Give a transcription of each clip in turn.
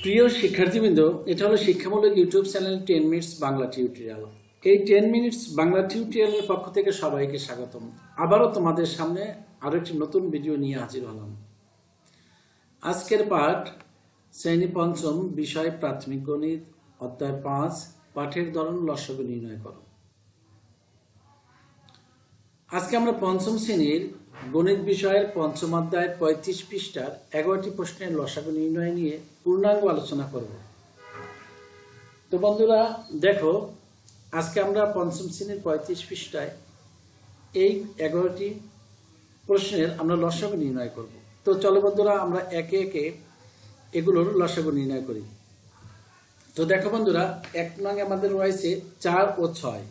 প্রিয় শিক্ষার্থীবৃন্দ, এটা হলো শিক্ষামূলক YouTube channel 10 minutes Bangla tutorial. এই 10 মিনিটস বাংলা টিউটোরিয়ালের পক্ষ থেকে সবাইকে স্বাগতম। আবারও তোমাদের সামনে আরো একটি নতুন ভিডিও নিয়ে হাজির হলাম। আজকের পাঠ শ্রেণী পঞ্চম, বিষয় প্রাথমিক গণিত, অধ্যায় 5, পাঠের ধরন লসাগু নির্ণয় করো। আজকে আমরা পঞ্চম শ্রেণীর গণিত বিষয়ের পঞ্চম অধ্যায়ের 35 পৃষ্ঠার 11টি প্রশ্নের লসাগু নির্ণয় নিয়ে পূর্ণাঙ্গ আলোচনা করব। তো বন্ধুরা দেখো, আজকে আমরা পঞ্চম শ্রেণীর 35 পৃষ্ঠায় এই 11টি প্রশ্নের আমরা লসাগু নির্ণয় করব। তো চলো বন্ধুরা, আমরা একে একে এগুলোর লসাগু নির্ণয় করি। তো দেখো বন্ধুরা, 1 নং আমাদের রয়েছে 4 ও 6।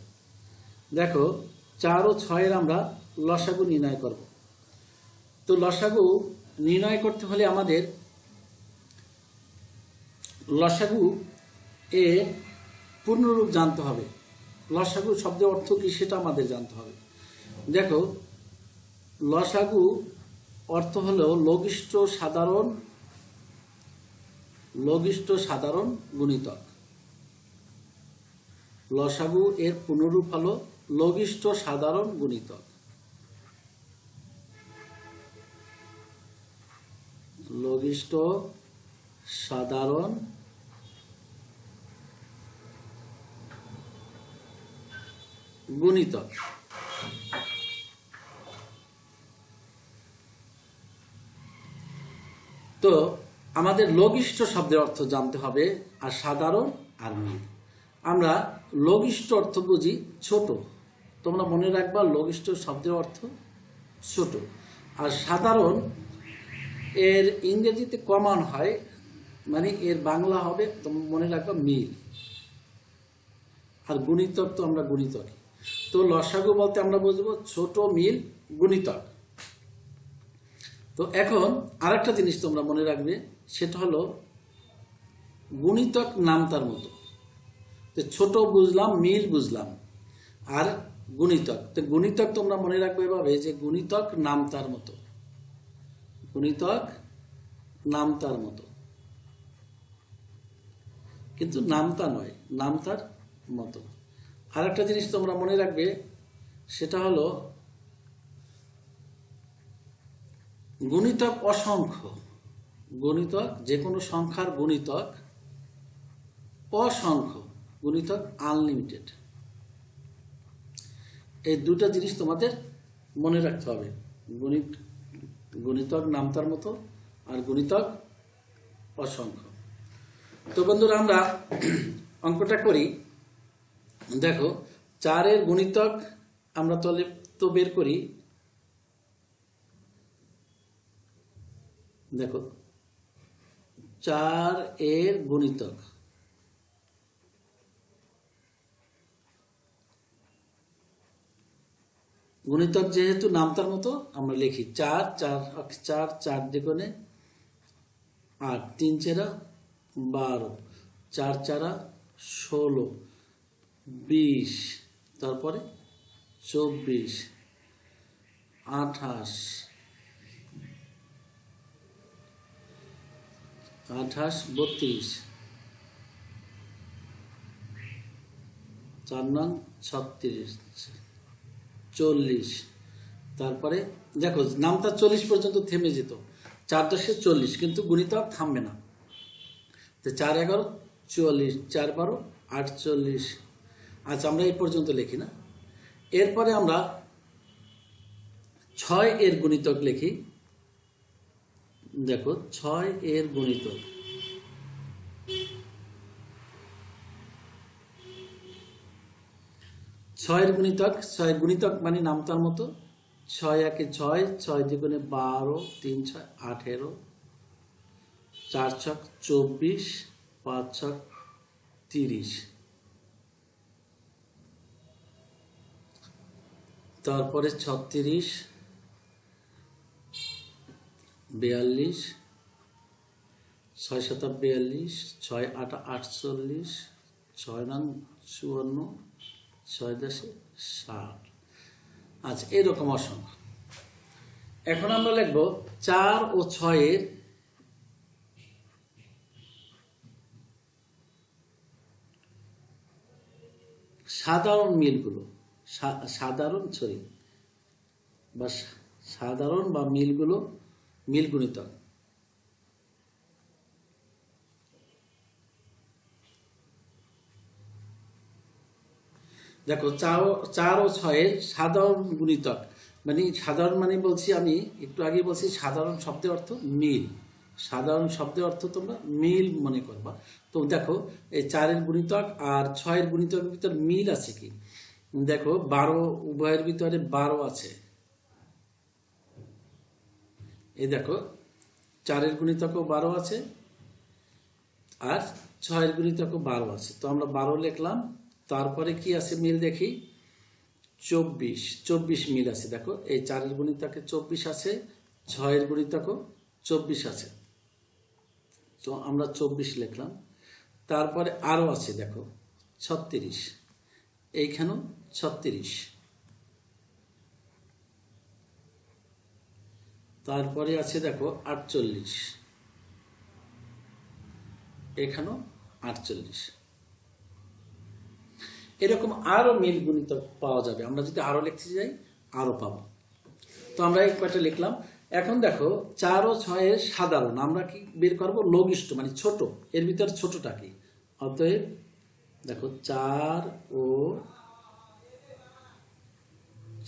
দেখো 4 ও 6-এর আমরা লসাগু নির্ণয় করব। তো লসাগু নির্ণয় করতে হলে আমাদের লসাগু এ পূর্ণরূপ জানতে হবে। লসাগু শব্দের অর্থ কি সেটা আমাদের জানতে হবে। দেখো, লসাগু অর্থ হলো লঘিষ্ঠ সাধারণ গুণিতক। লসাগু এর পূর্ণরূপ হলো লঘিষ্ঠ সাধারণ গুণিতক। লঘিষ্ঠ সাধারণ গুণিতক। তো আমাদের লঘিষ্ঠ শব্দের অর্থ জানতে হবে, আর সাধারণ আর মিল। আমরা লঘিষ্ঠ অর্থ বুঝি ছোট। তোমরা মনে রাখবা, লঘিষ্ঠ শব্দের অর্থ ছোট। আর সাধারণ এর ইংরেজিতে কমন হয়, মানে এর বাংলা হবে, তোমরা মনে রাখবা, মিল। আর গুণিতক তো আমরা গুণিতক। তো লসাগু বলতে আমরা বুঝবো ছোট মিল গুণিতক। তো এখন আরেকটা জিনিস তোমরা মনে রাখবে, সেটা হলো গুণিতক নাম তার মতো। তো ছোট বুঝলাম, মিল বুঝলাম, আর গুণিতক। তো গুণিতক তোমরা মনে রাখবে এভাবে যে গুণিতক নাম তার মতো। গুণিতক নাম তার মতো, কিন্তু নামতা নয়, নাম তার মতো। আর একটা জিনিস তোমরা মনে রাখবে, সেটা হলো গুণিতক অসংখ্য। গুণিতক যে কোনো সংখ্যার গুণিতক অসংখ্য, গুণিতক আনলিমিটেড। এই দুটা জিনিস তোমাদের মনে রাখতে হবে, গুণিতক নামতার মতো আর গুণিতক অসংখ্য। তো বন্ধুরা, আমরা অঙ্কটা করি। দেখো, 4-এর গুণিতক আমরা তো বের করি। দেখো, 4-এর গুণিতক, গুণিতক যেহেতু নামতার মতো আমরা লিখি 4 4 দ্বিগুণে 8, 3 4 12, 4 4 16, 20, তারপরে 24, 28, 32, 4 নং 36, 40। তারপরে দেখো, নামটা 40 পর্যন্ত থেমে যেত, 4 10 40, কিন্তু গুণিতক থামবে না। তো 4 11 44, 4 12 48। আচ্ছা, আমরা এই পর্যন্ত লিখি না। এরপরে আমরা 6-এর গুণিতক লিখি। দেখো, 6-এর গুণিতক, ছয়ের গুণিতক মানে নামতার মতো। 6 1 6, 6 দ্বিগুণে 12, 3 6 18, 4 6 24, 5 6 30। তারপরে 36, 42, 6 7 42, 6 8 48, 6 নং 54, 6 10 60। আচ্ছা, এরকম অসংখ্য। এখন আমরা লিখব 4 ও 6-এর সাধারণ মিলগুলো, সাধারণ সরি বা সাধারণ বা মিলগুলো মিল গুণিতক। দেখো 4 ও 6-এর সাধারণ গুণিতক, মানে সাধারণ মানে বলছি আমি একটু আগে বলছি সাধারণ শব্দের অর্থ মিল, সাধারণ শব্দের অর্থ তোমরা মিল মনে করবা। তো দেখো এই 4-এর গুণিতক আর 6-এর গুণিতকের ভিতর মিল আছে কি, দেখো 12, উভয়ের ভিতরে 12 আছে। এই দেখো 4-এর গুণিতকও 12 আছে আর 6-এর6-এর গুণিতকও 12 আছে। তো আমরা 12 লিখলাম। তারপরে কি আছে মিল দেখি, 24 মিল আছে। দেখো এই 4-এর গুণিতকে 24 আছে, 6-এর গুণিতকও 24 আছে। তো আমরা 24 লিখলাম। তারপরে আরও আছে দেখো 36, এইখানেও 36। তারপরে আছে দেখো 48, এখানেও 48। এরকম আরো মিল গুণিতক পাওয়া যাবে, আমরা যদি আরো লিখতে যাই আরো পাবো। তো আমরা এই কয়টা লিখলাম। এখন দেখো 4 ও 6-এর সাধারণ আমরা কি বের করবো, লঘিষ্ঠ মানে ছোট, এর ভিতর ছোটটা কি, অতএব দেখো 4 ও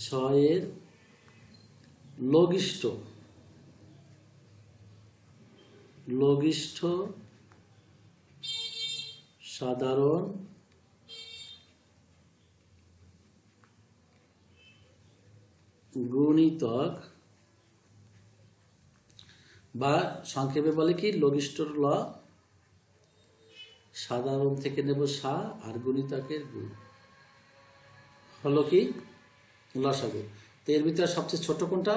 6-এর লঘিষ্ঠ সাধারণ গুণিতক, বা সংক্ষেপে বলে কি লঘিষ্ঠর ল, সাধারণ থেকে নেব সা আর গুণিতকের গু, হলো কি লসাগু। তো এর ভিতরে সবচেয়ে ছোট কোনটা,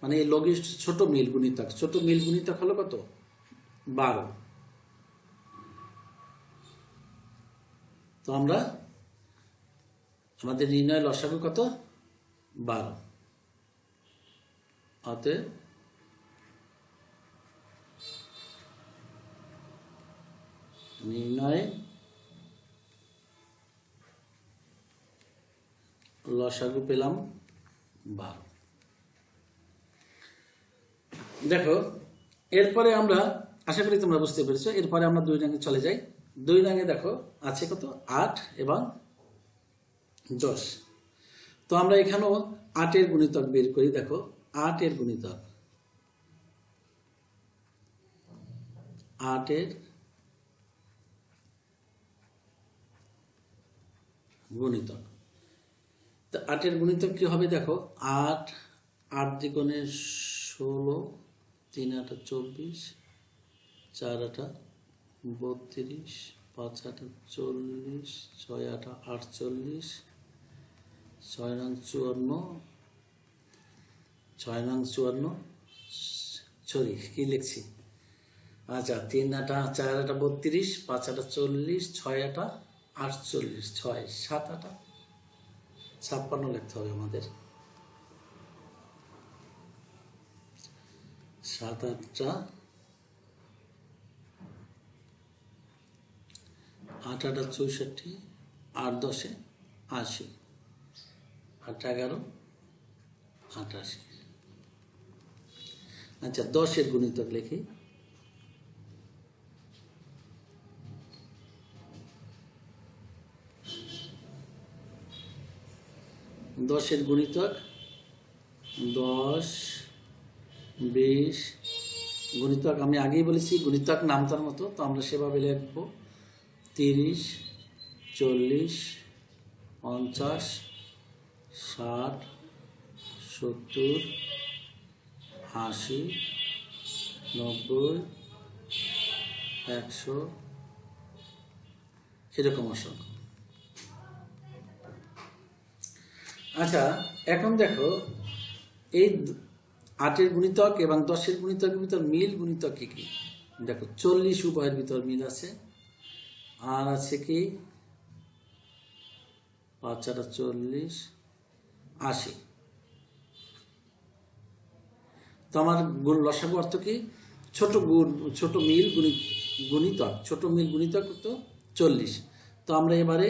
মানে এই লঘিষ্ঠ ছোট মিল গুণিতক, ছোট মিল গুণিতক হলো কত, 12। তো আমরা আমাদের নির্ণয় লসাগু কত, 12। অতএব নির্ণয় লসাগু পেলাম 12। দেখো এরপরে আমরা, আশা করি তোমরা বুঝতে পেরেছো, এরপরে আমরা 2 নঙে চলে যাই। 2 নঙে দেখো আছে কত, 8 এবং 10। তো আমরা এখানেও 8-এর গুণিতক বের করি। দেখো 8-এর গুণিতক, 8-এর গুণিতক। তো 8-এর গুণিতক কি হবে, দেখো 8, 8 দ্বিগুণে 16, 3 8 24, 4 8 32, 5 8 40, 6 8 48, 6 নং 54, 6 নং 54, সরি কি লিখছি, আচ্ছা 3 8 4 8 32, 5 8 40, 6 8 48, 6 7 8 56 লিখতে হবে আমাদের। 7 8 8 8 64, 8 10 80, 8 11 88। আচ্ছা 10-এর গুণিতক লিখি। 10-এর গুণিতক 10, 20, গুণিতক আমি আগেই বলেছি গুণিতক নামতার মতো, তো আমরা সেভাবে লিখব 30, 40, 50, 60, 70, 80, 90, 100, এরকম অসংখ্য। আচ্ছা এখন দেখো এই 8-এর গুণিতক এবং 10-এর গুণিতকের ভিতর মিল গুণিতক কি কি, দেখো 40 উভয়ের ভিতর মিল আছে, আর আছে কি 5 4 40, 80। তো আমার লসাগু অর্থ কি, ছোট মিল গুণিতক, ছোট মিল গুণিতক তো 40। তো আমরা এবারে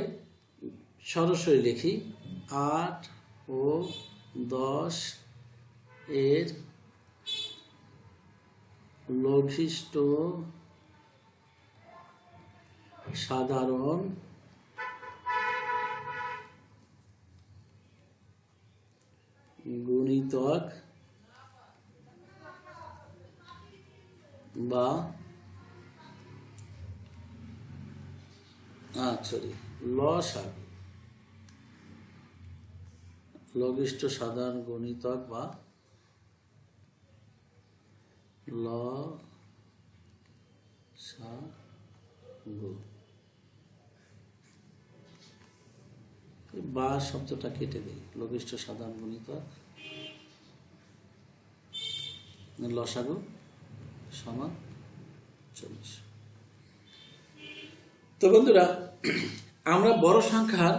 সরাসরি লিখি 8 ও 10 এর লঘিষ্ঠ সাধারণ গুণিতক বা লসাগু, লঘিষ্ঠ সাধারণ গুণিতক বা লসাগু। বা শব্দটা কেটে দিই, লঘিষ্ঠ সাধারণ গুণিতক লসাগু সমান 40। তো বন্ধুরা, আমরা বড় সংখ্যার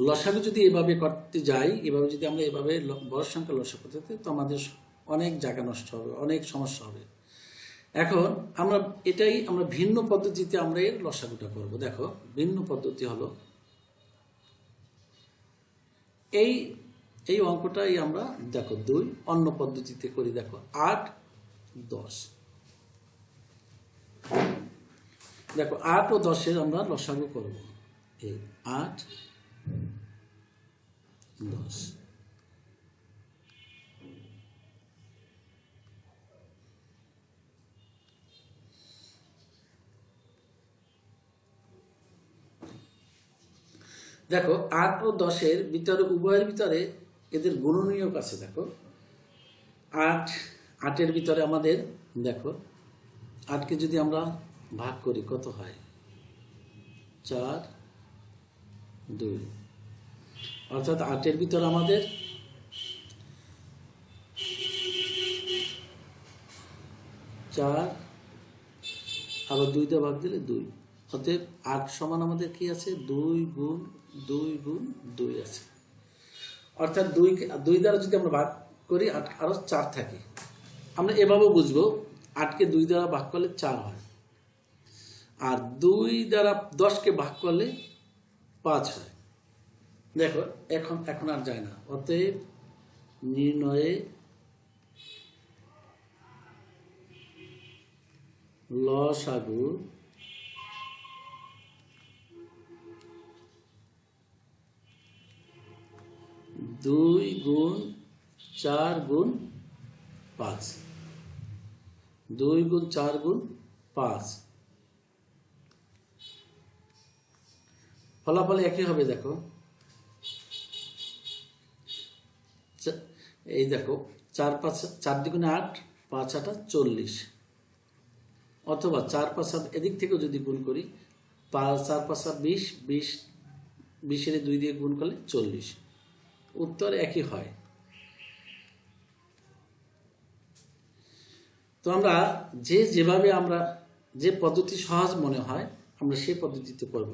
লসাগু যদি এভাবে করতে যাই, এভাবে যদি আমরা এভাবে বড় সংখ্যা লসাগু করতে যাই, তো আমাদের অনেক জায়গা নষ্ট হবে, অনেক সমস্যা হবে। এখন আমরা ভিন্ন পদ্ধতিতে আমরা এর লসাগুটা করব। দেখো, ভিন্ন পদ্ধতি হলো এই অঙ্কটাই আমরা দেখো 2 অন্য পদ্ধতিতে করি। দেখো 8 10, দেখো 8 ও 10 আমরা লসাগু করব। এই 8 10, দেখো 8 ও 10 ভিতরে, উভয়ের ভিতরে এদের গুণনীয়ক আছে। দেখো 8 ভিতরে আমাদের, দেখো 8কে যদি আমরা ভাগ করি কত হয়? 4 2, অর্থাৎ 8 ভিতরে আমাদের 4 আবার 2 দিয়ে ভাগ দিলে 2, অতএব 8 সমান আমাদের কি আছে? 2 গুণ 2 আছে। অর্থাৎ 2 দ্বারা যদি আমরা ভাগ করি 8 আরো 4 থাকে। আমরা এভাবেও বুঝবো, 8কে 2 দ্বারা ভাগ করলে 4 হয়, আর 2 দ্বারা 10কে ভাগ করলে 5 হয়। দেখো এখন আর যায় না। অতএব নির্ণয়ে লসাগু দুই গুণ 4 গুণ 5, 2 গুণ 4 গুণ 5, ফলাফল একই হবে। দেখো এই দেখো 4 দুগুণে 8, 5 8 40, অথবা 4 5 এদিক থেকেও যদি গুণ করি 4 5 20, 20 2 দিয়ে গুণ করলে 40, উত্তর একই হয়। তো আমরা যেভাবে আমরা যে পদ্ধতি সহজ মনে হয় আমরা সেই পদ্ধতিতে করব।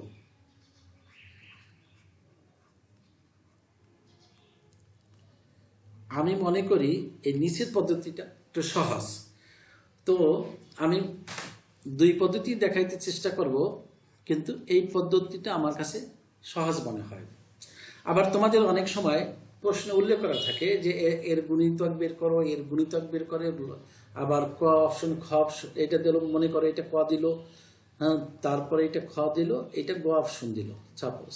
আমি মনে করি এই নিচের পদ্ধতিটা একটু সহজ। তো আমি 2 পদ্ধতি দেখাইতে চেষ্টা করব, কিন্তু এই পদ্ধতিটা আমার কাছে সহজ মনে হয়। আবার তোমাদের অনেক সময় প্রশ্নে উল্লেখ করা থাকে যে এর গুণিতক বের করো, এর গুণিতক বের করে, আবার ক অপশন খ অপশন এটা দিল, মনে করো এটা ক দিল, হ্যাঁ, তারপরে এটা খ দিল, এটা গ অপশন দিল সাপোজ,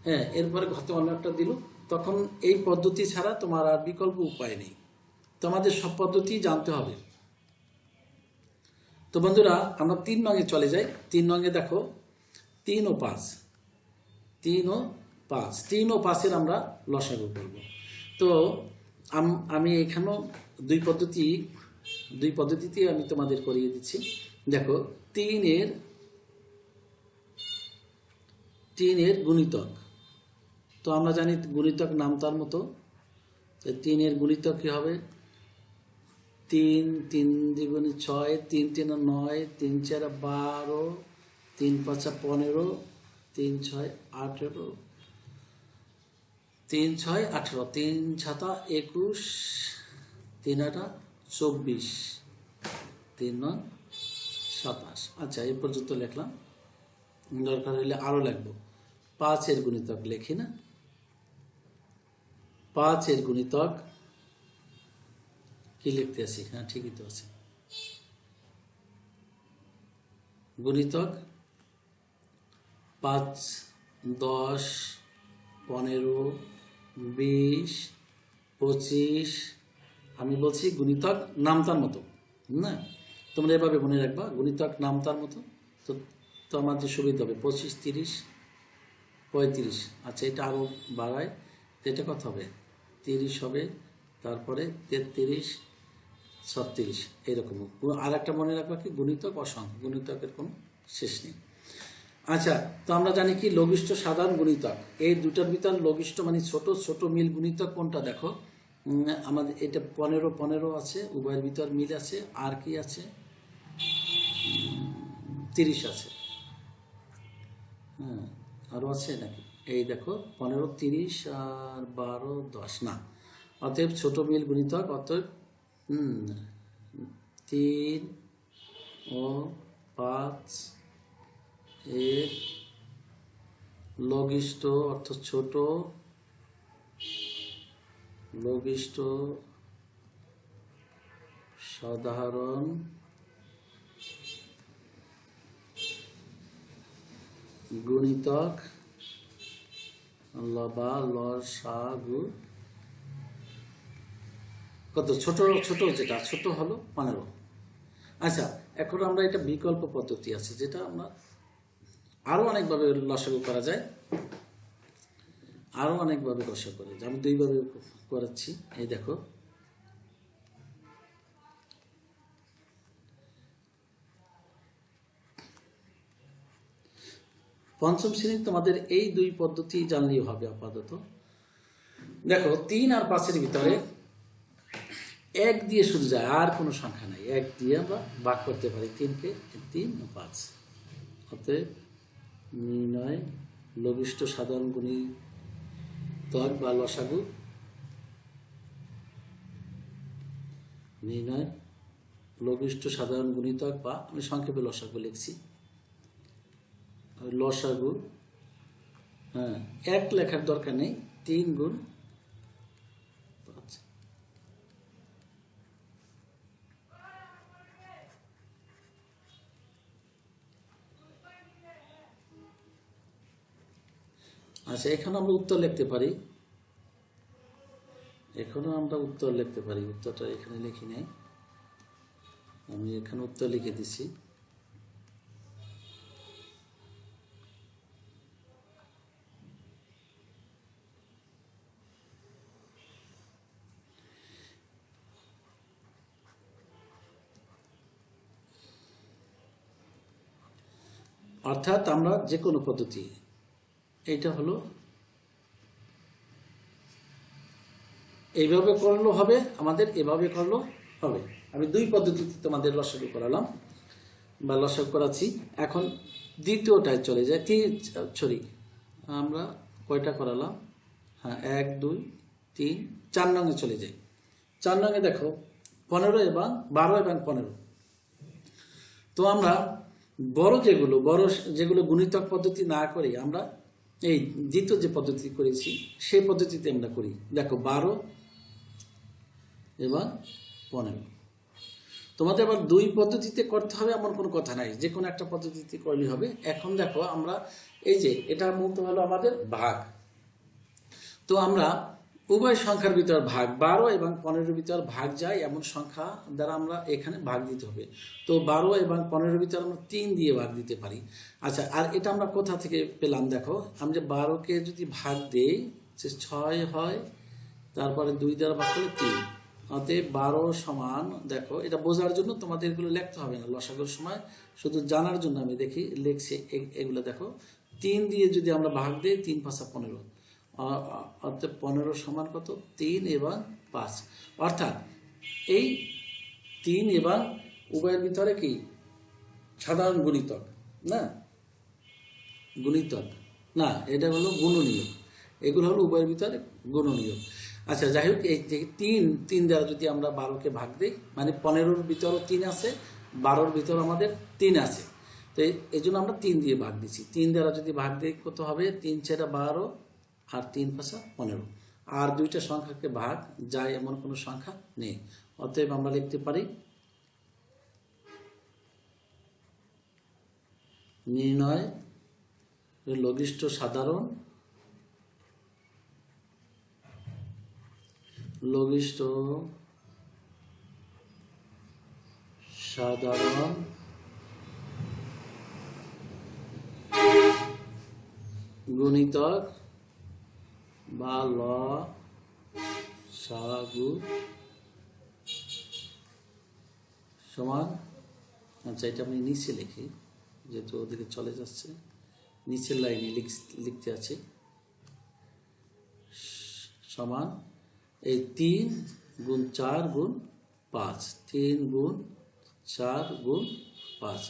হ্যাঁ, এরপরে ঘতে অন্য একটা দিল। তখন এই পদ্ধতি ছাড়া তোমার আর বিকল্প উপায় নেই, তোমাদের সব পদ্ধতি জানতে হবে। তো বন্ধুরা, আমরা 3 নঙে চলে যাই। 3 নঙে দেখো 3 ও 5, 3 ও 5 আমরা লসাগু করব। তো আমি এখানেও 2 পদ্ধতিতে আমি তোমাদের করিয়ে দিচ্ছি। দেখো 3 এর গুণিতক, তো আমরা জানি গুণিতক নাম তার মতো। 3 এর গুণিতক কি হবে? 3 3 দ্বিগুণে 6, 3 3 9, 3 4 12, 3 5 15, 3 6 18, 3 6 18, 3 7 21, 3 8 24, 3 9 27। আচ্ছা, এই পর্যন্ত লিখলাম, দরকার হলে আরও লিখবো। 5 গুণিতক লিখি না, 5 গুণিতক কি লিখতে আছি? হ্যাঁ ঠিকই তো আছে, গুণিতক 5, 10, 15, 20, 25। আমি বলছি গুণিতক নামতার মতো না, তোমরা এভাবে মনে রাখবা গুণিতক নামতার মতো। তো তো আমার যে সুবিধা হবে 25, 30, 35। আচ্ছা এটা আরও বাড়ায়, তো এটা কত হবে? 30 হবে, তারপরে 33, 36 এইরকম। আর একটা মনে রাখবা কি গুণিতক অসংখ্য, গুণিতকের কোনো শেষ নেই। আচ্ছা, তো আমরা জানি কি লঘিষ্ঠ সাধারণ গুণিতক, এই দুটার ভিতর লঘিষ্ঠ মানে ছোট ছোট মিল গুণিতক কোনটা? দেখো আমাদের এটা 15 আছে, উভয়ের ভিতর মিল আছে। আর কি আছে? 30 আছে। হ্যাঁ আরও আছে নাকি? এই দেখো 15, 30 আর 12, 10 না। অতএব ছোট মিল গুণিতক, অতএব 3 ও 5 এর লঘিষ্ঠ অর্থ ছোট, লঘিষ্ঠ সাধারণ গুণিতক বা লসাগু কত? ছোট ছোট যেটা ছোট হলো 15। আচ্ছা এখন আমরা এটা বিকল্প পদ্ধতি আছে, যেটা আমরা আরো অনেকভাবে লসাগু করা যায়, আরো অনেকভাবে লসাগু করা যায়। আমি 2 ভাবে করাচ্ছি। এই দেখো পঞ্চম শ্রেণী তোমাদের এই 2 পদ্ধতি জানলেই হবে আপাতত। দেখো 3 আর 5-এর ভিতরে 1 দিয়ে শুরু যায়, আর কোনো সংখ্যা নাই। 1 দিয়ে আমরা ভাগ করতে পারি 3-কে, 3 ও 5। অতএব নির্ণয় লঘিষ্ঠ সাধারণ গুণিতক বা লসাগু, নির্ণয় লঘিষ্ঠ সাধারণ গুণিতক বা আমি সংক্ষেপে লসাগু লিখছি, লসাগু। হ্যাঁ 1 লেখার দরকার নেই, 3 গুণ 5। আচ্ছা এখানে আমরা উত্তর লিখতে পারি, এখানেও আমরা উত্তর লিখতে পারি। উত্তরটা এখানে লিখি নাই, আমি এখানে উত্তর লিখে দিছি। অর্থাৎ আমরা যে কোনো পদ্ধতি, এইটা হলো এইভাবে করলেও হবে, আমাদের এভাবে করলেও হবে। আমি 2 পদ্ধতিতে তোমাদের লসাগু করালাম বা লসাগু করাচ্ছি। এখন দ্বিতীয়টায় চলে যায়। সরি আমরা কয়টা করালাম? হ্যাঁ 1, 2, 3, 4 নঙে চলে যাই। 4 নঙে দেখো 15 এবং 12 এবং 15। তো আমরা বড় যেগুলো গুণিতক পদ্ধতি না করে আমরা এই দ্বিতীয় যে পদ্ধতি করেছি সেই পদ্ধতিতে আমরা করি। দেখো 12 এবং 15। তোমাদের আবার 2 পদ্ধতিতে করতে হবে এমন কোনো কথা নাই, যে কোনো একটা পদ্ধতিতে করলেই হবে। এখন দেখো আমরা এই যে এটা মূলত হলো আমাদের ভাগ, তো আমরা উভয় সংখ্যার ভিতর ভাগ 12 এবং 15-এর ভিতর ভাগ যায় এমন সংখ্যা দ্বারা আমরা এখানে ভাগ দিতে হবে। তো 12 এবং 15-এর ভিতর আমরা 3 দিয়ে ভাগ দিতে পারি। আচ্ছা আর এটা আমরা কোথা থেকে পেলাম? দেখো আমরা 12-কে যদি ভাগ দেই 6 হয়, তারপরে 2 দ্বারা ভাগ করলে 3। অতএব 12 সমান, দেখো এটা বোঝার জন্য তোমাদের এগুলো লিখতে হবে না, লসাগুর সময় শুধু জানার জন্য আমি লিখছি এগুলো। দেখো 3 দিয়ে যদি আমরা ভাগ দিই 3 × 5 = 15, অর্থাৎ 15 সমান কত? 3 এবং 5। অর্থাৎ এই 3 এবং উভয়ের ভিতরে কি সাধারণ গুণিতক না, গুণিতক না, এটা হলো গুণনীয়ক। এগুলো হলো উভয়ের ভিতরে গুণনীয়ক। আচ্ছা যাই হোক, এই যে 3 দ্বারা যদি আমরা 12-কে ভাগ দিই, মানে 15-র ভিতরও 3 আছে, 12-র ভিতর আমাদের 3 আছে। তো এই জন্য আমরা 3 দিয়ে ভাগ দিচ্ছি। 3 দ্বারা যদি ভাগ দিই কত হবে? 3 4 12 আর 3 5 15। আর দুইটা সংখ্যাকে ভাগ যায় এমন কোনো সংখ্যা নেই। অতএব আমরা লিখতে পারি নির্ণয় লঘিষ্ঠ সাধারণ গুণিতক বা লসাগু সমান, আচ্ছা এটা আমি নিচে লিখি যেহেতু ওদিকে চলে যাচ্ছে, নিচের লাইনে লিখতে আছে সমান এই 3 গুণ 4 গুণ 5, 3 গুণ 4 গুণ 5।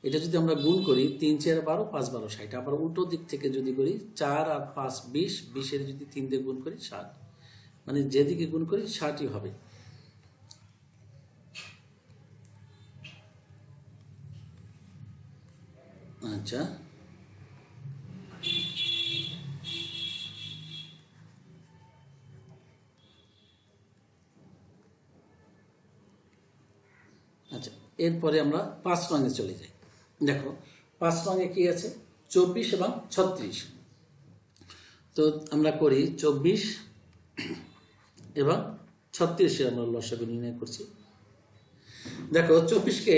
এটা যদি আমরা গুণ করি 3 4 12, 5 12 60। আবার উল্টো দিক থেকে যদি করি 4 আর 5 20, 20 এর যদি 3 দিয়ে গুণ করি 60, মানে যেদিকে গুণ করি 60ই হবে। আচ্ছা আচ্ছা এরপরে আমরা 5 রঙে চলে যাই। দেখো 5 রঙে কি আছে? 24 এবং 36। তো আমরা করি 24 এবং 36 আমরা লসাগু নির্ণয় করছি। দেখো 24কে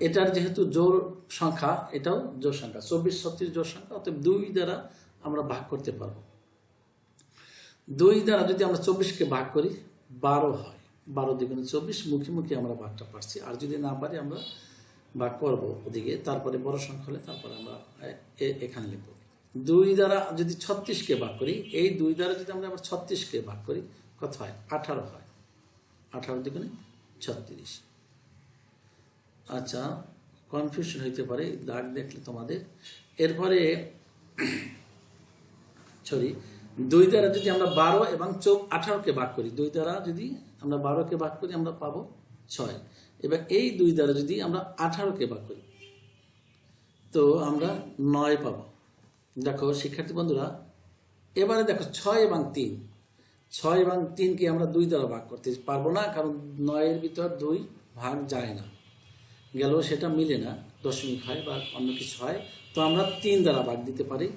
এটার যেহেতু জোড় সংখ্যা, এটাও জোড় সংখ্যা, 24 36 জোড় সংখ্যা, অতএব 2 দ্বারা আমরা ভাগ করতে পারবো। 2 দ্বারা যদি আমরা 24কে ভাগ করি 12 হয়। 12 দ্বিগুণে 24, মুখে মুখে আমরা ভাগটা পারছি। আর যদি না পারি আমরা ভাগ করব ওদিকে, তারপরে বড় সংখ্যা হলে তারপরে আমরা এখানে লিখব। 2 দ্বারা যদি 36কে ভাগ করি, এই 2 দ্বারা যদি আমরা আবার 36কে ভাগ করি কত হয়? 18 হয়। 18 দ্বিগুণে 36। আচ্ছা কনফিউশন হইতে পারে দাগ দেখলে তোমাদের। এরপরে 2 দ্বারা যদি আমরা 12 এবং 18কে ভাগ করি, 2 দ্বারা যদি আমরা 12কে ভাগ করি আমরা পাবো 6। এবার এই 2 দ্বারা যদি আমরা 18কে ভাগ করি তো আমরা 9 পাবো। দেখো শিক্ষার্থী বন্ধুরা, এবারে দেখো 6 এবং 3কে আমরা 2 দ্বারা ভাগ করতে পারবো না, কারণ 9 এর ভিতর 2 ভাগ যায় না, গেল সেটা মিলে না, দশমিক হয় বা অন্য কিছু হয়। তো আমরা 3 দ্বারা ভাগ দিতে পারি।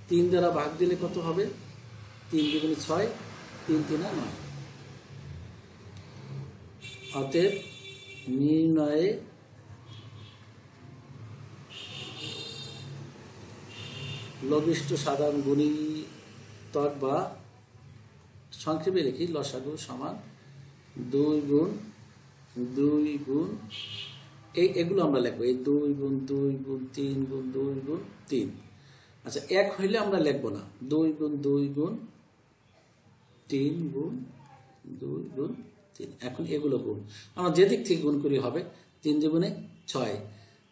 3 দ্বারা ভাগ দিলে কত হবে? 3 দ্বিগুণে 6, 3 3 9। অতএব নির্ণয়ে লঘিষ্ঠ সাধারণ গুণিতক বা সংক্ষেপে লিখি লসাগু সমান 2 গুণ 2 গুণ এগুলো আমরা লিখবো, এই 2 গুণ 2 গুণ 3 গুণ 2 গুণ 3। আচ্ছা 1 হইলে আমরা লিখবো না, 2 গুণ 2 গুণ 3 গুণ 2 গুণ 3। এখন এগুলো গুণ আমরা যেদিক থেকে গুণ করি হবে 3 দ্বিগুণে 6,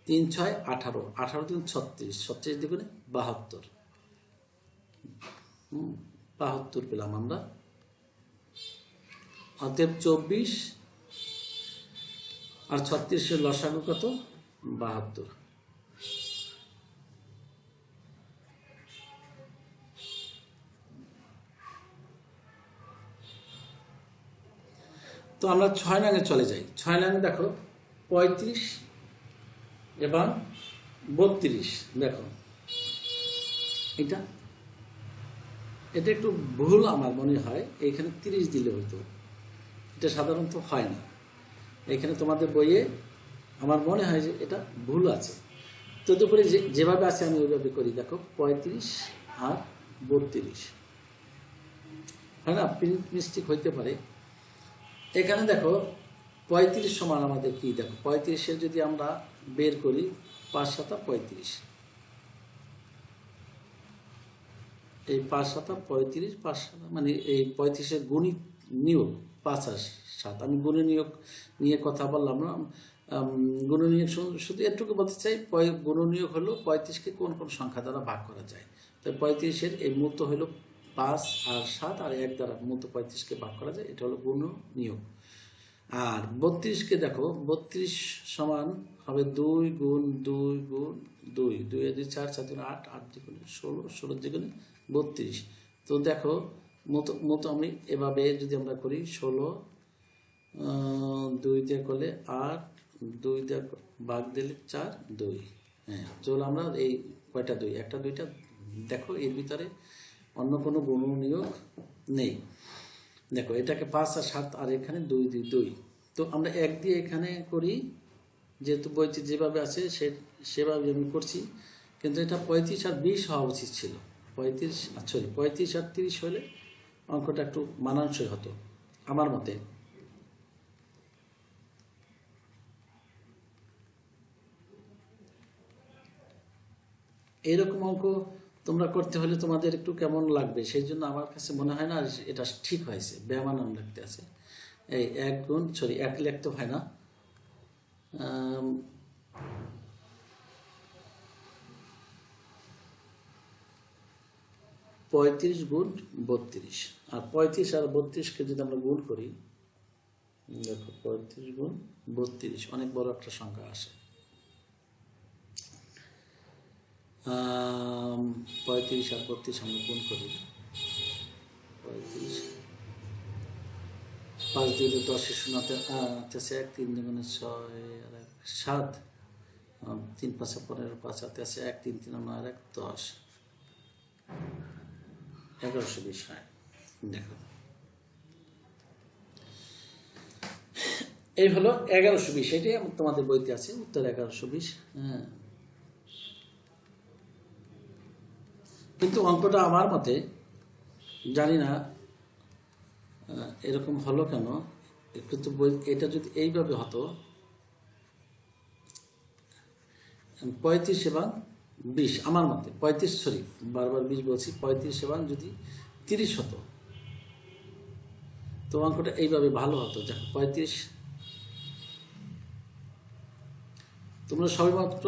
3 6 18, 18 দ্বিগুণে 36, 36 দ্বিগুণে 72। 72 পেলাম আমরা। অতএব 24 আর 36 লসাগু কত? 72। তো আমরা 6 নঙে চলে যাই। 6 নঙে দেখো 35 এবং 32। দেখো এটা একটু ভুল আমার মনে হয়, এখানে 30 দিলে হতো, এটা সাধারণত হয় না। এখানে তোমাদের বইয়ে আমার মনে হয় যে এটা ভুল আছে। তদুপরি যেভাবে আছে আমি ওইভাবে করি। দেখো 35 আর 32 হয় না, প্রিন্ট মিস্টেক হইতে পারে। এখানে দেখো 35 সমান আমাদের কি? দেখো 35-এর যদি আমরা বের করি 5 7 35, এই 5 7 35, 5 7 মানে এই 35-এর গুণিত নিয়োগ 5 আর 7। আমি গুণে নিয়োগ নিয়ে কথা বললাম না, গুণ নিয়োগ শুধু এটুকু বলতে চাই, গুণ নিয়োগ হলো 35কে কোন কোন সংখ্যা দ্বারা ভাগ করা যায়। তো 35-এর এই মূলত হলো 5 আর 7, আর 1 দ্বারা মূলত 35কে ভাগ করা যায়, এটা হলো গুণ নিয়োগ। আর 32কে দেখো, 32 সমান হবে 2 গুণ 2 গুণ 2, 2 এ 2 4, 4 দুগুণে 8, 8 দ্বিগুণে 16, 16 দ্বিগুণে 32। তো দেখো মতো আমি এভাবে যদি আমরা করি 16 2 দিয়ে করলে 8, 2 দিয়ে ভাগ দিলে 4, 2। হ্যাঁ, চলো আমরা এই কয়টা 2, একটা 2টা দেখো, এর ভিতরে অন্য কোনো গুণ নিয়োগ নেই। দেখো এটাকে 5 আর 7, আর এখানে 2 2 2। তো আমরা 1 দিয়ে এখানে করি, যেহেতু বইটি যেভাবে আছে সেভাবে আমি করছি, কিন্তু এটা 35 আর 20 হওয়া উচিত ছিল। 35 আর 30 হলে অঙ্কটা একটু মানানসই হতো আমার মতে। এইরকম অঙ্ক তোমরা করতে হলে তোমাদের একটু কেমন লাগবে, সেই জন্য আমার কাছে মনে হয় না এটা ঠিক হয়েছে, বেমানান লিখতে আছে। এই 1 লিখতে হয় না, 35 গুণ 32, আর 35 আর 32কে যদি আমরা গুণ করি, দেখো 35 গুণ 32 অনেক বড় একটা সংখ্যা আসে। 35 আর 32 আমরা গুণ করি, 35 5 দিয়ে 10 শোনাতে 1, 3 দুগুণে 6 আর 7, 3 5 15, 5 হাতে আছে 1, 3 3 আর 1 10, 1120 হয়। দেখো এই হলো 1120, এটাই তোমাদের বইতে আছে, উত্তর 1120। হ্যাঁ, কিন্তু অঙ্কটা আমার মতে জানি না এরকম হলো কেন, একটু তো বই, এটা যদি এইভাবে হতো 35 এবং 20, আমার মতে 35, বারবার 20 বলছি, 35 এবং যদি 30 হতো তো অঙ্কটা এইভাবে ভালো হতো। দেখো 35, তোমরা সবেমাত্র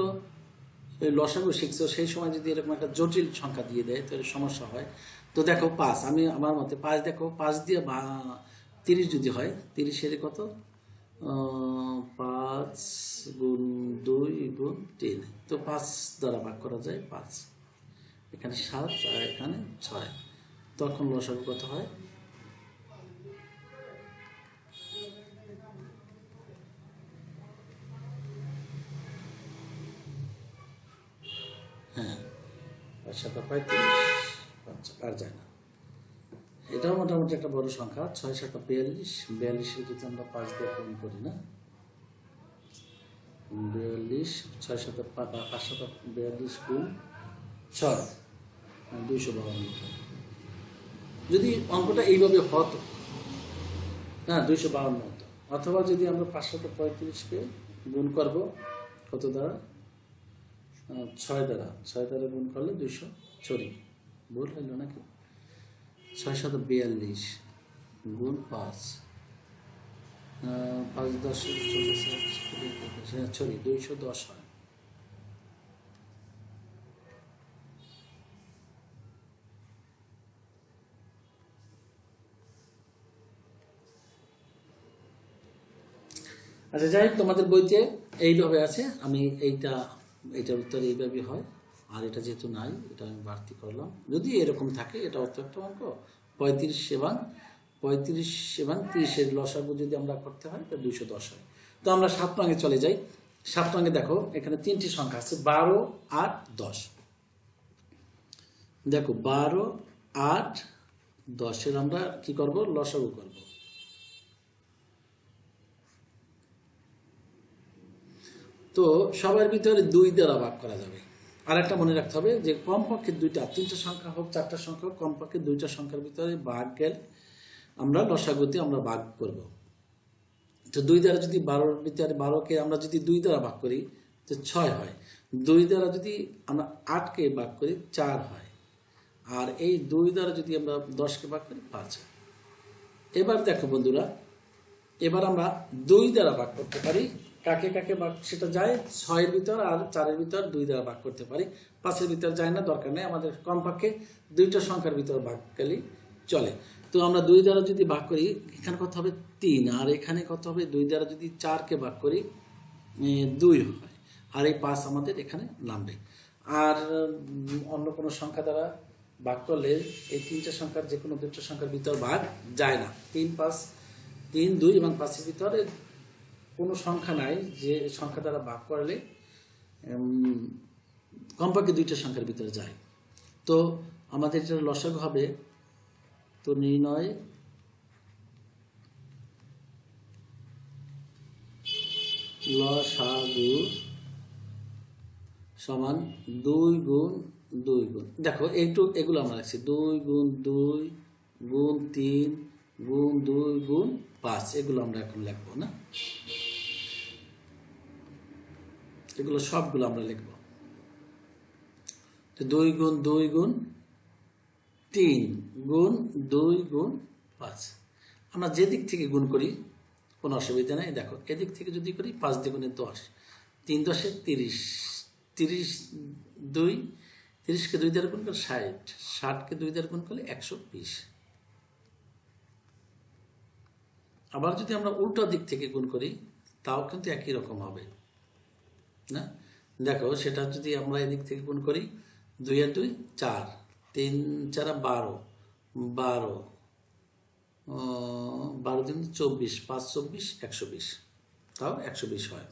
ওই লসাগু শিখছো, সেই সময় যদি এরকম একটা জটিল সংখ্যা দিয়ে দেয় তাহলে সমস্যা হয়। তো দেখো 5, আমি আমার মতে 5, দেখো 5 দিয়ে 30 যদি হয়, 30 কত, 5 গুণ 2 গুণ 3, তো 5 দ্বারা ভাগ করা যায় 5, এখানে 7 আর এখানে 6, তখন লসাগু কত হয়, হ্যাঁ 5 7 35, আর যায় না। এটাও মোটামুটি একটা বড় সংখ্যা, 6 7 42, 42 যদি আমরা 5 দিয়ে গুণ করি না, 42, 6 7 5 7 42 গুণ 6, 252। যদি অঙ্কটা এইভাবে হতো, হ্যাঁ 252 হতো। অথবা যদি আমরা 535কে গুণ করব কত দ্বারা, 6 দ্বারা, 6 দ্বারা গুণ করলে 200, ভুল হইল নাকি, 6 7 42 গুণ 5, 5 10 210 হয়। আচ্ছা যাই হোক, তোমাদের বইতে এইভাবে আছে, আমি এইটার উত্তর এইভাবে হয়, আর এটা যেহেতু নাই এটা আমি বাড়তি করলাম। যদি এরকম থাকে এটা অর্থ একটা অঙ্ক, 35 এবং 30 লসাগু যদি আমরা করতে হয় তো 210 হয়। তো আমরা 7 রঙে চলে যাই। 7 রঙে দেখো এখানে 3টি সংখ্যা আছে, 12 8 10। দেখো 12 8 10 আমরা কি করব, লসাগু করব। তো সবার ভিতরে 2 দ্বারা ভাগ করা যাবে। আর একটা মনে রাখতে হবে যে কমপক্ষে 3টা সংখ্যা হোক 4টা সংখ্যা হোক, কমপক্ষে 2টা সংখ্যার ভিতরে ভাগ গেলে আমরা লসাগুতে আমরা ভাগ করব। তো 2 দ্বারা যদি 12-র ভিতরে 12কে আমরা যদি 2 দ্বারা ভাগ করি তো 6 হয়, 2 দ্বারা যদি আমরা 8কে ভাগ করি 4 হয়, আর এই 2 দ্বারা যদি আমরা 10কে ভাগ করি 5 হয়। এবার দেখো বন্ধুরা, এবার আমরা 2 দ্বারা ভাগ করতে পারি, কাকে কাকে ভাগ সেটা যায়, 6-এর ভিতর আর 4-এর ভিতর 2 দ্বারা ভাগ করতে পারি, 5-এর ভিতর যায় না, দরকার নেই, আমাদের কমপক্ষে 2টা সংখ্যার ভিতর ভাগ গেলেই চলে। তো আমরা 2 দ্বারা যদি ভাগ করি, এখানে কত হবে 3, আর এখানে কত হবে 2 দ্বারা যদি 4কে ভাগ করি 2 হয়, আর এই 5 আমাদের এখানে নামবে। আর অন্য কোনো সংখ্যা দ্বারা ভাগ করলে এই 3টা সংখ্যার যে কোনো 2টা সংখ্যার ভিতর ভাগ যায় না। 3, 5, 3, 2 এবং 5-এর ভিতরে কোনো সংখ্যা নাই যে সংখ্যা দ্বারা ভাগ করলে কমপক্ষে 2টা সংখ্যার ভিতরে যায়। তো আমাদের এটা লসাগু হবে, তো নির্ণয় লসাগু সমান 2 গুণ 2 গুণ, দেখো এগুলো আমরা রাখছি 2 গুণ 2 গুণ 3 গুণ 2 গুণ 5, এগুলো আমরা এখন লিখবো না, এগুলো সবগুলো আমরা লিখব। 2 গুণ 2 গুণ 3 গুণ 2 গুণ 5, আমরা যে দিক থেকে গুণ করি কোনো অসুবিধা নেই। দেখো এদিক থেকে যদি করি 5 দ্বিগুণে 10, 3 10 30, 30 2, 30কে 2 দ্বারা গুণ করলে 60, 60কে 2 দ্বারা গুণ করলে 120। আবার যদি আমরা উল্টো দিক থেকে গুণ করি তাও কিন্তু একই রকম হবে না। দেখো সেটা যদি আমরা এদিক থেকে গুণ করি 2 আর 2 4, 3 4 12, 12 12 দিন 24, 5 24 120, তাও 120 হয়।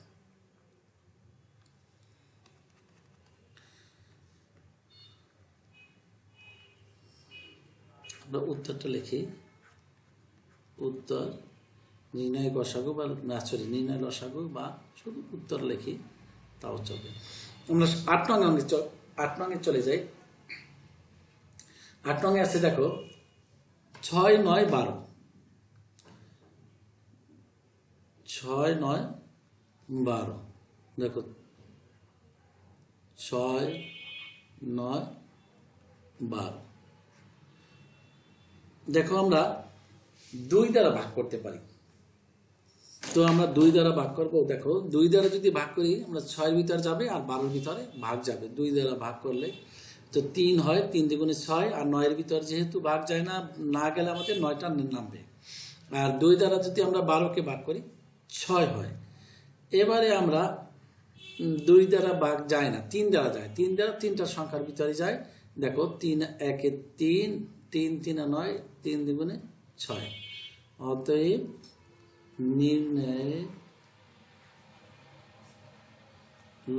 আমরা উত্তরটা লিখি, উত্তর নির্ণয় গসাগু বা নির্ণয় লসাগু বা শুধু উত্তর লিখি তাও চলবে। আমরা 8 নং চলে যাই। 8 নং আছে, দেখো 6 9 12, 6 9 12, দেখো 6 9 12, দেখো আমরা 2 দ্বারা ভাগ করতে পারি। তো আমরা 2 দ্বারা ভাগ করব। দেখো 2 দ্বারা যদি ভাগ করি আমরা 6-এর ভিতরে যাবে আর 12-এর ভিতরে ভাগ যাবে। 2 দ্বারা ভাগ করলে তো 3 হয়, 3 দ্বিগুণে 6, আর 9-এর ভিতর যেহেতু ভাগ যায় না, না গেলে আমাদের 9টা নামবে। আর 2 দ্বারা যদি আমরা 12কে ভাগ করি 6 হয়। এবারে আমরা 2 দ্বারা ভাগ যায় না, 3 দ্বারা যায়। 3 দ্বারা 3টা সংখ্যার ভিতরে যায়। দেখো 3 1 3, 3 3 9, 3 দ্বিগুণে 6। অতএব নির্ণয়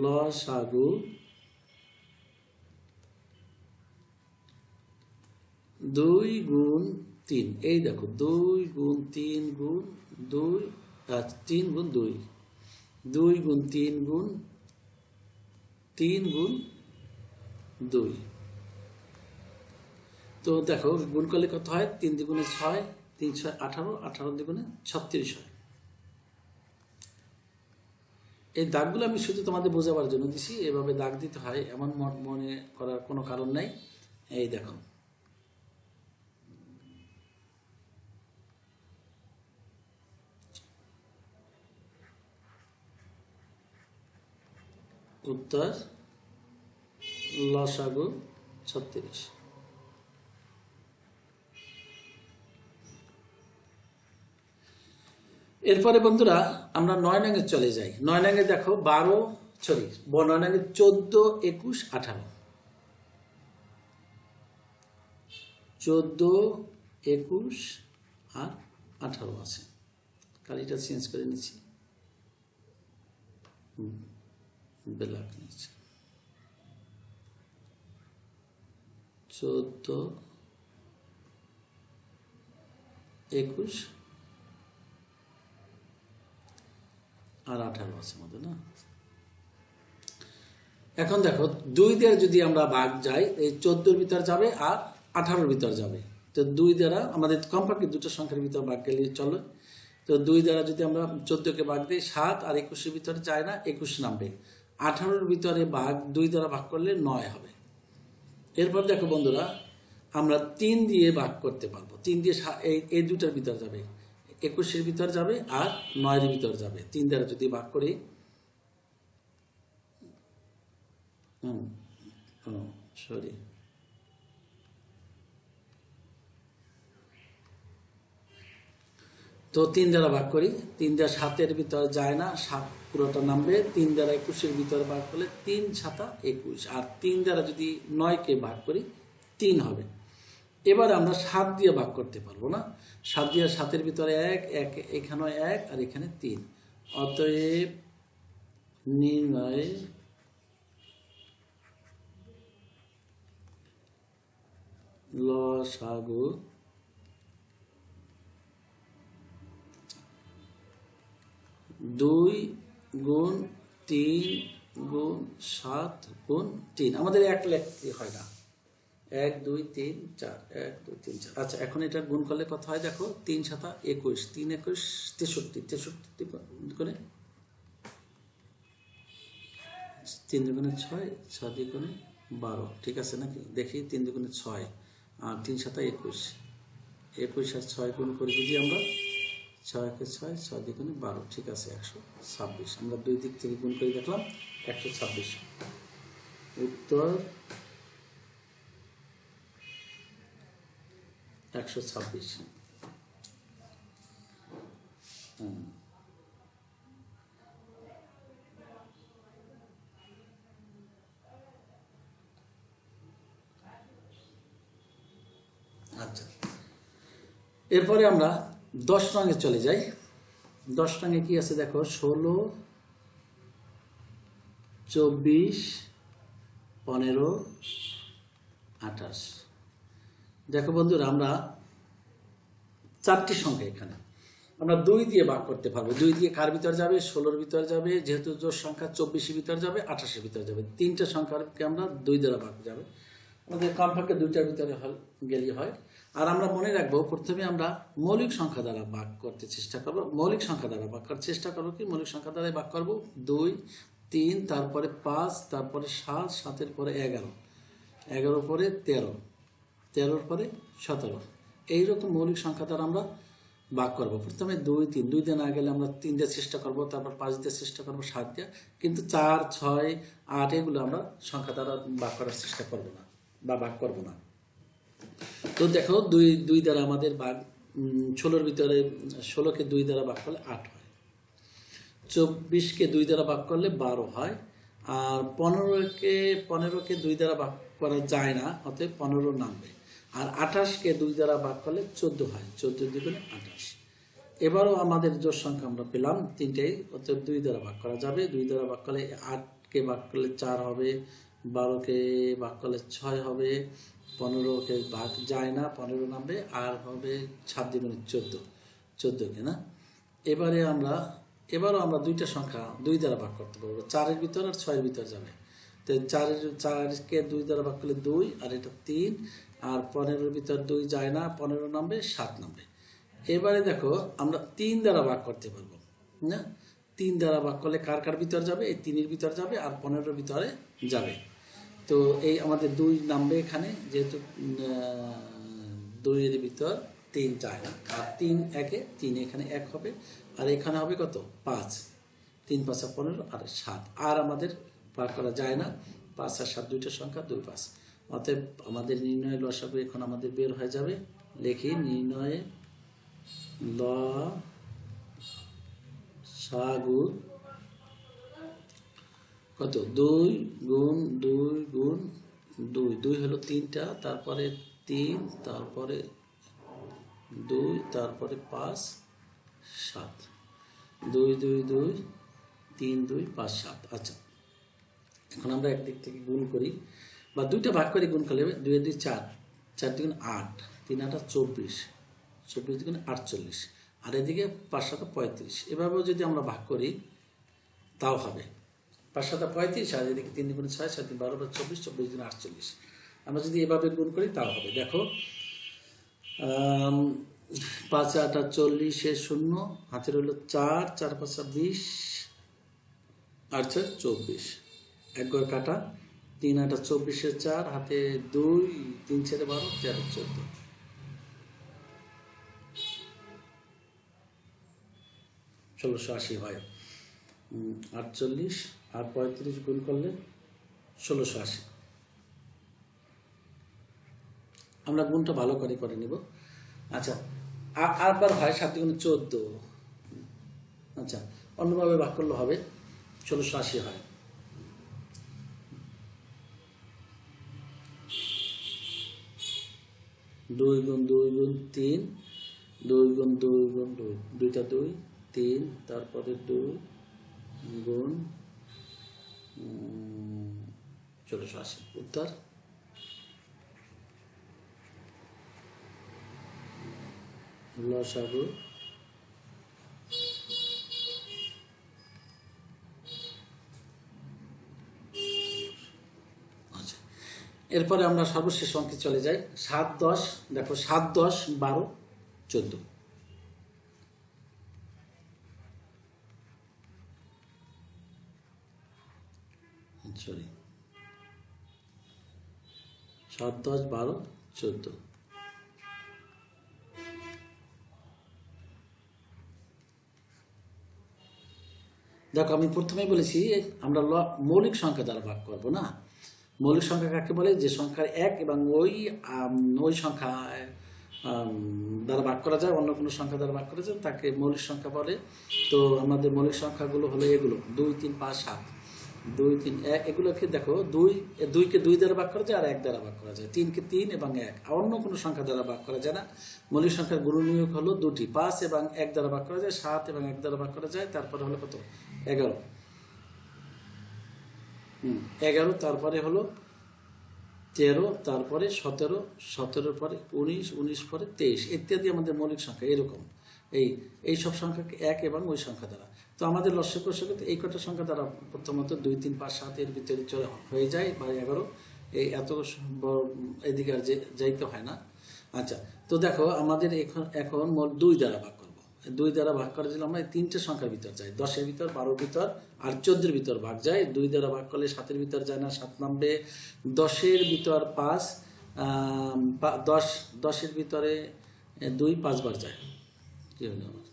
লসাগু 2 গুণ 3, এই দেখো 2 গুণ 3 গুণ 2, 3 গুণ 2, 2 গুণ 3 গুণ 3 গুণ 2। তো দেখো গুণ করলে কত হয়, 3 দ্বিগুণে 6, 3 6 18, 18 দ্বিগুণে 36 হয়। এই দাগগুলো আমি শুধু তোমাদের বোঝাবার জন্য দিছি, এভাবে দাগ দিতে হয় এমন মনে করার কোনো কারণ নাই। এই দেখো উত্তর লসাগু 36। এরপরে বন্ধুরা আমরা 9 নং চলে যাই। 9 নং দেখো 9 নং 14 21 18, 14 21 আর 18 আছে। কালিটা চেঞ্জ করে নিচ্ছি, ব্ল্যাক নিচ্ছি। 14 21 আর 18 আছে মধ্যে না। এখন দেখো 2 দ্বারা যদি আমরা ভাগ যাই, এই 14-এর ভিতর যাবে আর 18-এর ভিতর যাবে। তো 2 দ্বারা আমাদের কমপক্ষে 2টা সংখ্যার ভিতর ভাগ গেলে চলো। তো 2 দ্বারা যদি আমরা 14-কে ভাগ দিই 7, আর 21-এর ভিতরে যায় না, 21 নামবে। 18-এর ভিতরে ভাগ 2 দ্বারা ভাগ করলে 9 হবে। এরপর দেখো বন্ধুরা আমরা 3 দিয়ে ভাগ করতে পারবো। 3 দিয়ে এই দুটার ভিতর যাবে, 21-এর ভিতর যাবে আর 9-এর ভিতর যাবে। 3 দ্বারা যদি ভাগ করি, সরি তো 3 দ্বারা ভাগ করি, 3 দ্বারা 7-এর ভিতরে যায় না, 7 পুরোটা নামবে। 3 দ্বারা 21-এর ভিতরে ভাগ করলে 3 7 21, আর 3 দ্বারা যদি 9-কে ভাগ করি 3 হবে। এবার আমরা 7 দিয়ে ভাগ করতে পারবো না, 7 দিয়ে 7-এর ভিতরে 1, এখানেও 1 আর এখানে 3। অতএব নির্ণয় লসাগু দুই গুণ 3 গুণ 7 গুণ 3। আমাদের 1 লিখতে হয় না, 1 2 3 4, 1 2 3 4। আচ্ছা, এখন এটা গুণ করলে কত হয় দেখো, 3 7 21, 3 21 63, 63 করে 3 দুগুণে 6, 6 দুগুণে 12, ঠিক আছে নাকি? দেখি 3 দুগুণে 6 আর 3 7 21, 21 আর 6 গুণ করে যদি আমরা 6 একে 6, 6 দুগুণে 12, ঠিক আছে 126। আমরা দুই দিক থেকে গুণ করে দেখলাম 126। উত্তর 126। আচ্ছা, এরপরে আমরা 10 রঙে চলে যাই। 10 রঙে কি আছে দেখো, 16 24 15 28। দেখো বন্ধুরা, আমরা 4টি সংখ্যা এখানে আমরা 2 দিয়ে ভাগ করতে পারবো। 2 দিয়ে কার ভিতর যাবে, 16-র ভিতর যাবে, যেহেতু জোড় সংখ্যা 24-এর ভিতর যাবে, 28-এর ভিতর যাবে। 3টা সংখ্যাকে আমরা 2 দ্বারা ভাগ যাবে, আমাদের কমপক্ষে 2টার ভিতরে গেলেই হয়। আর আমরা মনে রাখবো, প্রথমে আমরা মৌলিক সংখ্যা দ্বারা ভাগ করতে চেষ্টা করবো। মৌলিক সংখ্যা দ্বারা ভাগ করার চেষ্টা করবো কি, মৌলিক সংখ্যা দ্বারাই ভাগ করবো। 2 3, তারপরে 5, তারপরে 7, 7-এর পরে 11, 11 পরে 13, 13-র পরে 17। এইরকম মৌলিক সংখ্যা দ্বারা আমরা ভাগ করবো। প্রথমে 2 3, 2 দিয়ে না গেলে আমরা 3 দিয়ে চেষ্টা করবো, তারপর 5 দিয়ে চেষ্টা করবো, 7 দিয়ে, কিন্তু 4 6 8 এগুলো আমরা সংখ্যা দ্বারা ভাগ করার চেষ্টা করবো না বা ভাগ করবো না। তো দেখো, 2 দ্বারা আমাদের ভাগ, 16-র ভিতরে 16-কে 2 দ্বারা ভাগ করলে 8 হয়, 24-কে 2 দ্বারা ভাগ করলে 12 হয়, আর 15-কে 2 দ্বারা ভাগ করা যায় না, অতএব 15 নামবে। আর 28-কে 2 দ্বারা ভাগ করলে 14 হয়, 14 দুগুণে 28। এবারও আমাদের জোড় সংখ্যা আমরা পেলাম 3টাই, অতএব 2 দ্বারা ভাগ করা যাবে। 2 দ্বারা ভাগ করলে 8-কে ভাগ করলে 4 হবে, 12-কে ভাগ করলে 6 হবে, 15-কে ভাগ যায় না, 15 নামবে, আর হবে 7 দুগুণে 14, 14-কে না। এবারও আমরা 2টা সংখ্যা 2 দ্বারা ভাগ করতে পারবো, 4-এর ভিতর আর 6-এর ভিতর যাবে। তো 4-কে 2 দ্বারা ভাগ করলে 2, আর এটা 3, আর 15-এর ভিতর 2 যায় না, 15 নামবে, 7 নামবে। এবারে দেখো, আমরা 3 দ্বারা ভাগ করতে পারবো না। 3 দ্বারা ভাগ করলে কার কার ভিতর যাবে, এই 3-এর ভিতর যাবে আর 15-এর ভিতরে যাবে। তো এই আমাদের 2 নামবে এখানে, যেহেতু 2-এর ভিতর 3 যায় না, আর 3 একে 3, এখানে 1 হবে, আর এখানে হবে কত, 5, 3 5 15 আর 7, আর আমাদের ভাগ করা যায় না। 5 আর 7 দুইটা সংখ্যা, 2 5। অতএব আমাদের নির্ণয় লসাগু এখন আমাদের বের হয়ে যাবে। লিখি, নির্ণয়ে লসাগু কত, 2 গুণ 2 গুণ 2, 2 হলো 3টা, তারপরে 3, তারপরে 2, তারপরে 5 7, 2 2 2 3 2 5 7। আচ্ছা, এখন আমরা একদিক থেকে গুণ করি বা 2টা ভাগ করে গুণ করলে 2 2 4, 4 দুগুণ 8, 3 8 24, 24 দুগুণে 48, আর এদিকে 5 7 35। এভাবেও যদি আমরা ভাগ করি তাও হবে 5 7 35, আর এদিকে 3 দুগুণে 6, 7 12 24, 24 দুগুণে 48। আমরা যদি এভাবে গুণ করি তাও হবে। দেখো, 5 8 40, 0 হাতের হলো 4, 4 5 20, 8 4 24, 1 ঘর কাটা, 3 8 24, 4 হাতে 2, 3 4 12, 13 14, 1680 হয়। 48 আর 35 গুণ করলে 1680। আমরা গুণটা ভালো করে নিব। আচ্ছা, আবার হয় 7 গুণে 14। আচ্ছা, অন্যভাবে ভাগ করলে হবে 1680 হয়। দুই গুণ 3, 2 গুণ 2 গুণ 2, দুইটা 2, 3, তারপরে 2 গুণ 1680। উত্তর লসাগু আচ্ছা, এরপরে আমরা সর্বশেষ অঙ্কে চলে যাই। 7 10, দেখো 7 10 12 14। সরি, 7 10 12 14। দেখো আমি প্রথমেই বলেছি আমরা মৌলিক সংখ্যা দ্বারা ভাগ করব না। মৌলিক সংখ্যা কাকে বলে? যে সংখ্যার এক এবং ওই সংখ্যা দ্বারা ভাগ করা যায়, অন্য কোনো সংখ্যা দ্বারা ভাগ করা যায় তাকে মৌলিক সংখ্যা বলে। তো আমাদের মৌলিক সংখ্যাগুলো হলো এগুলো 2 3 5 7, 2 3 1। এগুলোকে দেখো 2কে 2 দ্বারা ভাগ করা যায় আর 1 দ্বারা ভাগ করা যায়, 3কে 3 এবং 1, অন্য কোনো সংখ্যা দ্বারা ভাগ করা যায় না। মৌলিক সংখ্যার গুণনীয়ক হলো দুটি, 5 এবং 1 দ্বারা ভাগ করা যায়, 7 এবং 1 দ্বারা ভাগ করা যায়। তারপরে হলো কত? 11। 11, তারপরে হলো 13, তারপরে 17, 17 পরে 19, 19 পরে 23 ইত্যাদি আমাদের মৌলিক সংখ্যা। এরকম এই সব সংখ্যাকে এক এবং ওই সংখ্যা দ্বারা। তো আমাদের লসাগু কষাগুতে এই কটা সংখ্যা দ্বারা প্রথমত 2 3 5 7 এর ভিতরে হয়ে যায় বা 11। এই এত এদিকে আর যাইতে হয় না। আচ্ছা, তো দেখো আমাদের এখন মোট 2 দ্বারা ভাগ করব। 2 দ্বারা ভাগ করে দিলে আমরা 3টে সংখ্যার ভিতর যাই, 10-এর ভিতর, 12-এর ভিতর আর 14-এর ভিতর ভাগ যায়। 2 দ্বারা ভাগ করলে 7-এর ভিতর যায় না, 7 নামবে। 10-এর ভিতর 5, 10-এর ভিতরে 2 5 বার যায়। কি হলো আমার?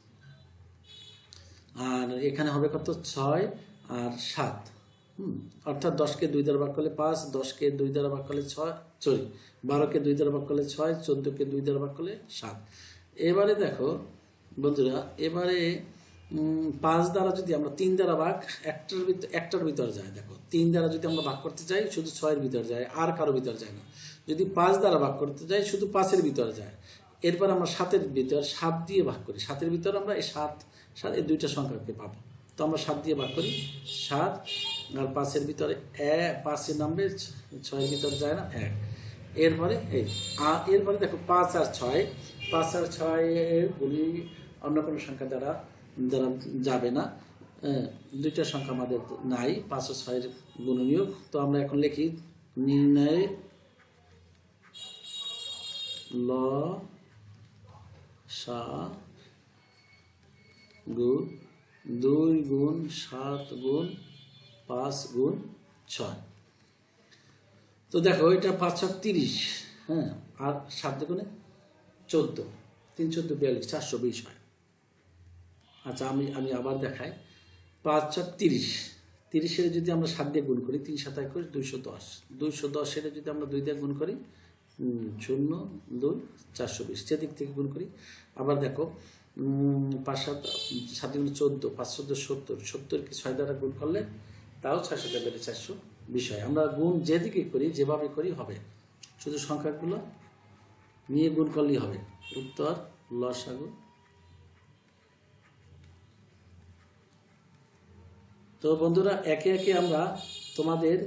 আর এখানে হবে কত? 6 আর 7। অর্থাৎ 10কে 2 দ্বারা ভাগ করলে 5, 10কে 2 দ্বারা ভাগ করলে 6, 12কে 2 দ্বারা ভাগ করলে 6, 14কে 2 দ্বারা ভাগ করলে 7। এবারে দেখো বন্ধুরা, এবারে 5 দ্বারা যদি আমরা 3 দ্বারা ভাগ একটার ভিতর যায়। দেখো 3 দ্বারা যদি আমরা ভাগ করতে যাই শুধু 6-এর ভিতর যায়, আর কারো ভিতর যায় না। যদি 5 দ্বারা ভাগ করতে যাই শুধু 5-এর ভিতর যায়। এরপর আমরা 7-এর ভিতর 7 দিয়ে ভাগ করি, 7-এর ভিতর আমরা এই 7 এই দুইটা সংখ্যাকে পাবো। তো আমরা 7 দিয়ে ভাগ করি, 7 আর 5-এর ভিতরে 5-এর নামবে, 6-এর ভিতর যায় না, 1। এরপরে এরপরে দেখো 5 আর 6, 5 আর 6 এর গুলি অন্য কোনো সংখ্যা দ্বারা যাবে না। দুইটা সংখ্যা আমাদের নাই, 5 ও 6-এর গুণনীয়ক। তো আমরা এখন লিখি নির্ণয় লসাগু 2 গুণ 7 গুণ 5 গুণ 6। তো দেখো এটা 5 7 30, হ্যাঁ, আর 7 দুগুণে 14, 3 14 42, 420 হয়। আচ্ছা আমি আবার দেখাই। 5 7 30, 30-এর যদি আমরা 7 দিয়ে গুণ করি, 3 7 21, 210, 210-এর যদি আমরা 2 দিয়ে গুণ করি 0 2 420, যেদিক থেকে গুণ করি। আবার দেখো 5 7 7 গুণ 14, 5 14 70, 70-কে 6 দ্বারা গুণ করলে তাও 6 7 বেড়ে 420 হয়। আমরা গুণ যেদিকে করি যেভাবে করি হবে, শুধু সংখ্যাগুলো নিয়ে গুণ করলেই হবে। উত্তর লসাগু। তো বন্ধুরা, একে একে আমরা তোমাদের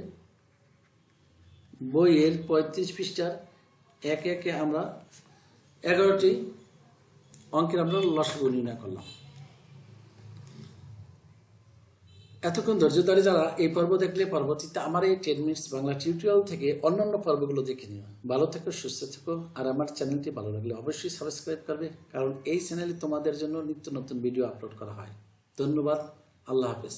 বইয়ের 35 পৃষ্ঠার একে একে আমরা 11টি অঙ্কের আমরা লসাগু নির্ণয় করলাম। এতক্ষণ ধৈর্য ধরে যারা এই পর্ব দেখলে, পরবর্তীতে আমার এই 10 মিনিটস বাংলা টিউটোরিয়াল থেকে অন্যান্য পর্বগুলো দেখে নিও। ভালো থেকো, সুস্থ থেকো। আর আমার চ্যানেলটি ভালো লাগলে অবশ্যই সাবস্ক্রাইব করবে, কারণ এই চ্যানেলে তোমাদের জন্য নিত্য নতুন ভিডিও আপলোড করা হয়। ধন্যবাদ। আল্লাহ হাফেজ।